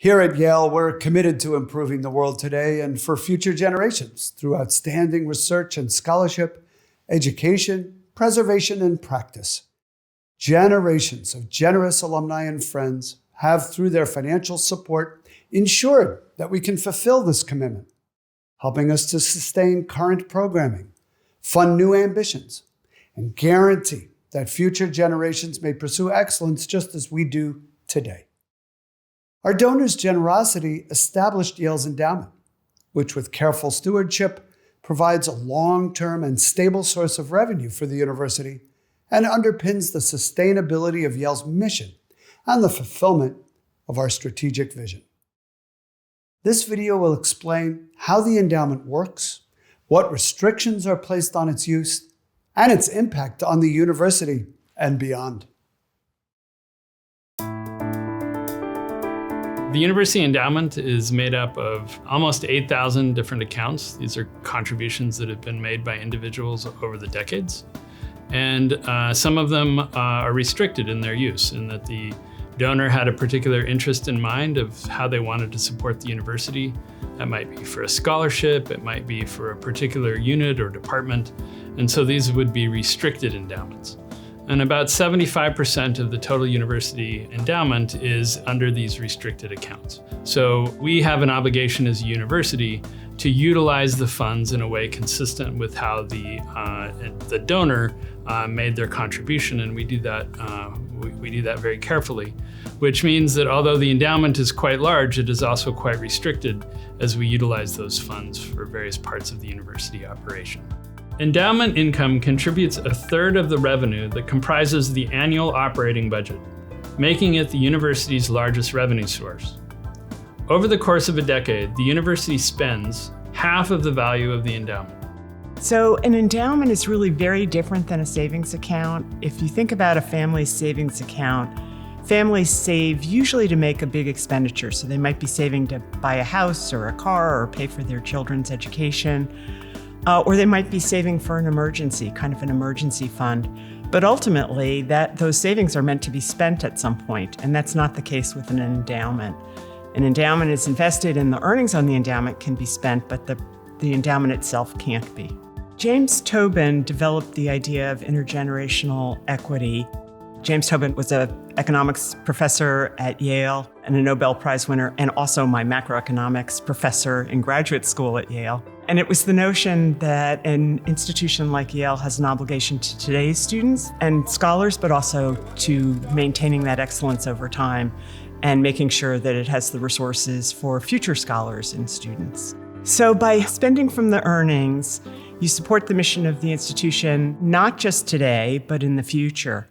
Here at Yale, we're committed to improving the world today and for future generations through outstanding research and scholarship, education, preservation, and practice. Generations of generous alumni and friends have, through their financial support, ensured that we can fulfill this commitment, helping us to sustain current programming, fund new ambitions, and guarantee that future generations may pursue excellence just as we do today. Our donors' generosity established Yale's endowment, which with careful stewardship provides a long-term and stable source of revenue for the university and underpins the sustainability of Yale's mission and the fulfillment of our strategic vision. This video will explain how the endowment works, what restrictions are placed on its use, and its impact on the university and beyond. The University Endowment is made up of almost 8,000 different accounts. These are contributions that have been made by individuals over the decades. And some of them are restricted in their use, in that the donor had a particular interest in mind of how they wanted to support the university. That might be for a scholarship, it might be for a particular unit or department. And so these would be restricted endowments. And about 75% of the total university endowment is under these restricted accounts. So we have an obligation as a university to utilize the funds in a way consistent with how the donor made their contribution, and we do that we do that very carefully, which means that although the endowment is quite large, it is also quite restricted as we utilize those funds for various parts of the university operation. Endowment income contributes a third of the revenue that comprises the annual operating budget, making it the university's largest revenue source. Over the course of a decade, the university spends half of the value of the endowment. So an endowment is really very different than a savings account. If you think about a family's savings account, families save usually to make a big expenditure. So they might be saving to buy a house or a car or pay for their children's education. Or they might be saving for an emergency, kind of an emergency fund. But ultimately, those savings are meant to be spent at some point, and that's not the case with an endowment. An endowment is invested and the earnings on the endowment can be spent, but the endowment itself can't be. James Tobin developed the idea of intergenerational equity. James Tobin was an economics professor at Yale and a Nobel Prize winner, and also my macroeconomics professor in graduate school at Yale. And it was the notion that an institution like Yale has an obligation to today's students and scholars, but also to maintaining that excellence over time and making sure that it has the resources for future scholars and students. So by spending from the earnings, you support the mission of the institution, not just today, but in the future.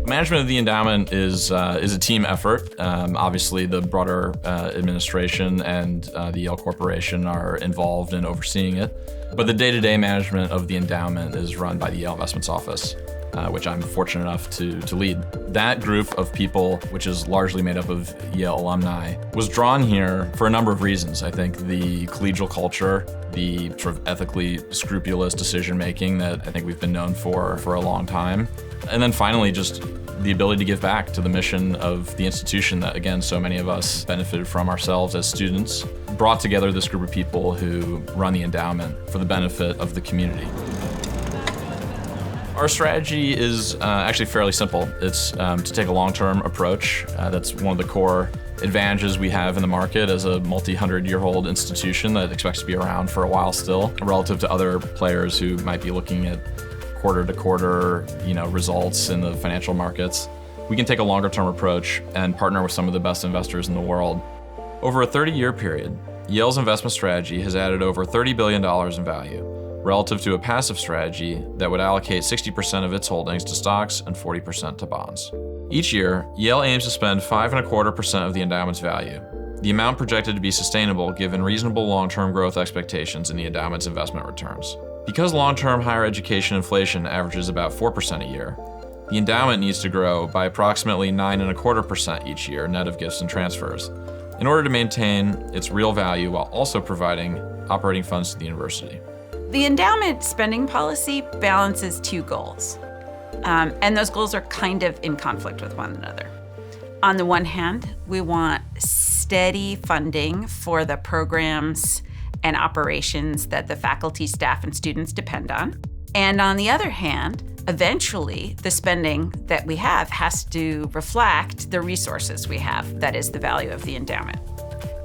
Management of the endowment is a team effort. Obviously, the broader administration and the Yale Corporation are involved in overseeing it. But the day-to-day management of the endowment is run by the Yale Investments Office, which I'm fortunate enough to lead. That group of people, which is largely made up of Yale alumni, was drawn here for a number of reasons. I think the collegial culture, the sort of ethically scrupulous decision-making that I think we've been known for a long time. And then finally, just the ability to give back to the mission of the institution that, again, so many of us benefited from ourselves as students, brought together this group of people who run the endowment for the benefit of the community. Our strategy is actually fairly simple. It's to take a long-term approach. That's one of the core advantages we have in the market as a multi-hundred-year-old institution that expects to be around for a while still, relative to other players who might be looking at quarter-to-quarter, results in the financial markets. We can take a longer-term approach and partner with some of the best investors in the world. Over a 30-year period, Yale's investment strategy has added over $30 billion in value, relative to a passive strategy that would allocate 60% of its holdings to stocks and 40% to bonds. Each year, Yale aims to spend 5.25% of the endowment's value, the amount projected to be sustainable given reasonable long-term growth expectations in the endowment's investment returns. Because long-term higher education inflation averages about 4% a year, the endowment needs to grow by approximately 9.25% each year, net of gifts and transfers, in order to maintain its real value while also providing operating funds to the university. The endowment spending policy balances two goals. And those goals are kind of in conflict with one another. On the one hand, we want steady funding for the programs and operations that the faculty, staff, and students depend on. And on the other hand, eventually, the spending that we have has to reflect the resources we have, that is, the value of the endowment.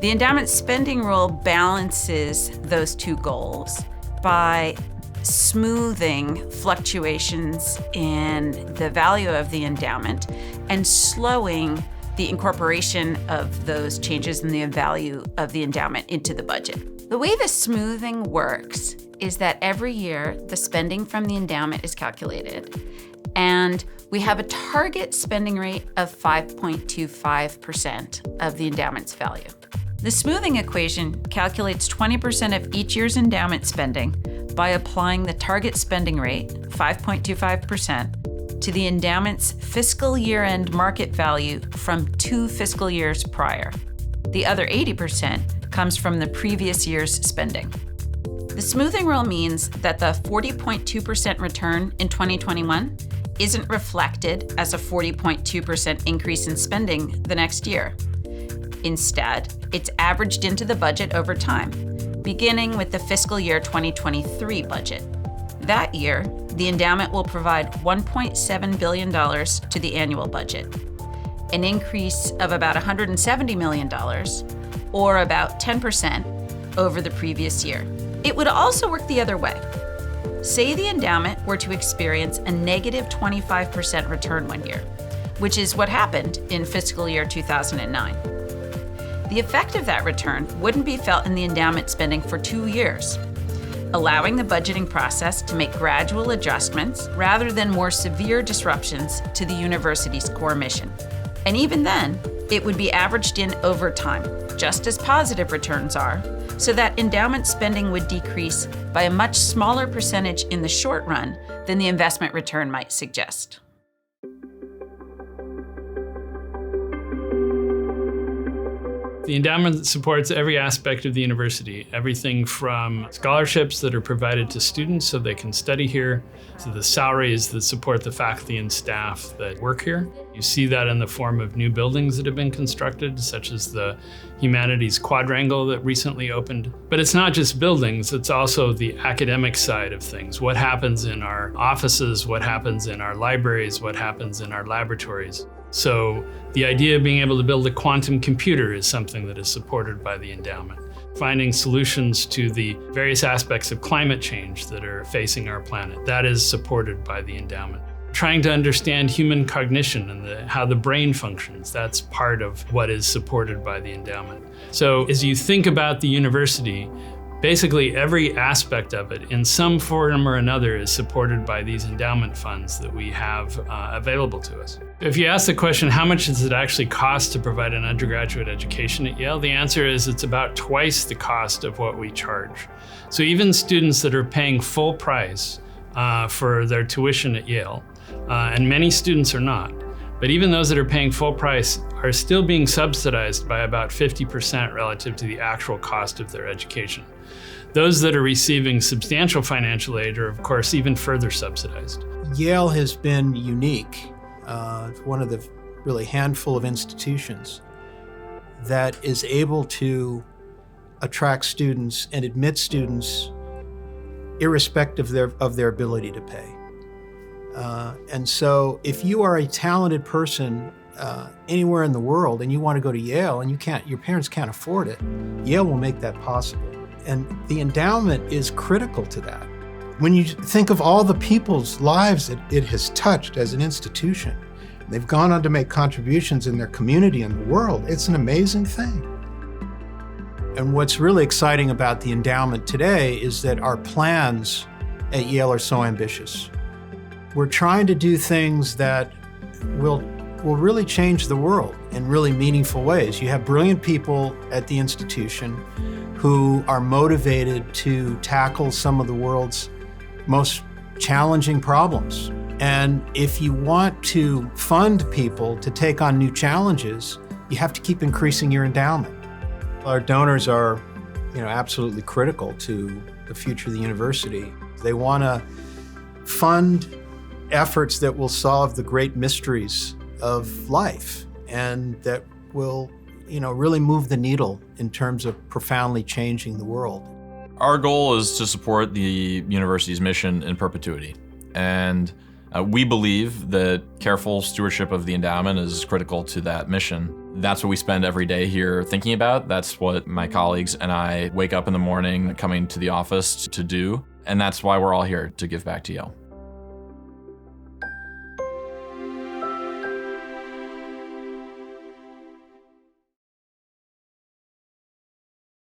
The endowment spending rule balances those two goals by smoothing fluctuations in the value of the endowment and slowing the incorporation of those changes in the value of the endowment into the budget. The way the smoothing works is that every year the spending from the endowment is calculated, and we have a target spending rate of 5.25% of the endowment's value. The smoothing equation calculates 20% of each year's endowment spending by applying the target spending rate, 5.25%, to the endowment's fiscal year-end market value from 2 fiscal years prior. The other 80% comes from the previous year's spending. The smoothing rule means that the 40.2% return in 2021 isn't reflected as a 40.2% increase in spending the next year. Instead, it's averaged into the budget over time, beginning with the fiscal year 2023 budget. That year, the endowment will provide $1.7 billion to the annual budget, an increase of about $170 million, or about 10% over the previous year. It would also work the other way. Say the endowment were to experience a negative 25% return one year, which is what happened in fiscal year 2009. The effect of that return wouldn't be felt in the endowment spending for 2 years, allowing the budgeting process to make gradual adjustments rather than more severe disruptions to the university's core mission. And even then, it would be averaged in over time, just as positive returns are, so that endowment spending would decrease by a much smaller percentage in the short run than the investment return might suggest. The endowment supports every aspect of the university, everything from scholarships that are provided to students so they can study here, to the salaries that support the faculty and staff that work here. You see that in the form of new buildings that have been constructed, such as the Humanities Quadrangle that recently opened. But it's not just buildings, it's also the academic side of things. What happens in our offices, what happens in our libraries, what happens in our laboratories. So the idea of being able to build a quantum computer is something that is supported by the endowment. Finding solutions to the various aspects of climate change that are facing our planet, that is supported by the endowment. Trying to understand human cognition and how the brain functions, that's part of what is supported by the endowment. So as you think about the university, basically every aspect of it in some form or another is supported by these endowment funds that we have available to us. If you ask the question, how much does it actually cost to provide an undergraduate education at Yale? The answer is it's about twice the cost of what we charge. So even students that are paying full price for their tuition at Yale, and many students are not, but even those that are paying full price are still being subsidized by about 50% relative to the actual cost of their education. Those that are receiving substantial financial aid are, of course, even further subsidized. Yale has been unique, one of the really handful of institutions that is able to attract students and admit students irrespective of their ability to pay. And so if you are a talented person anywhere in the world and you want to go to Yale and your parents can't afford it, Yale will make that possible. And the endowment is critical to that. When you think of all the people's lives that it has touched as an institution, they've gone on to make contributions in their community and the world, it's an amazing thing. And what's really exciting about the endowment today is that our plans at Yale are so ambitious. We're trying to do things that will really change the world in really meaningful ways. You have brilliant people at the institution who are motivated to tackle some of the world's most challenging problems. And if you want to fund people to take on new challenges, you have to keep increasing your endowment. Our donors are, absolutely critical to the future of the university. They want to fund efforts that will solve the great mysteries of life and that will, really move the needle in terms of profoundly changing the world. Our goal is to support the university's mission in perpetuity. And we believe that careful stewardship of the endowment is critical to that mission. That's what we spend every day here thinking about. That's what my colleagues and I wake up in the morning coming to the office to do. And that's why we're all here, to give back to Yale.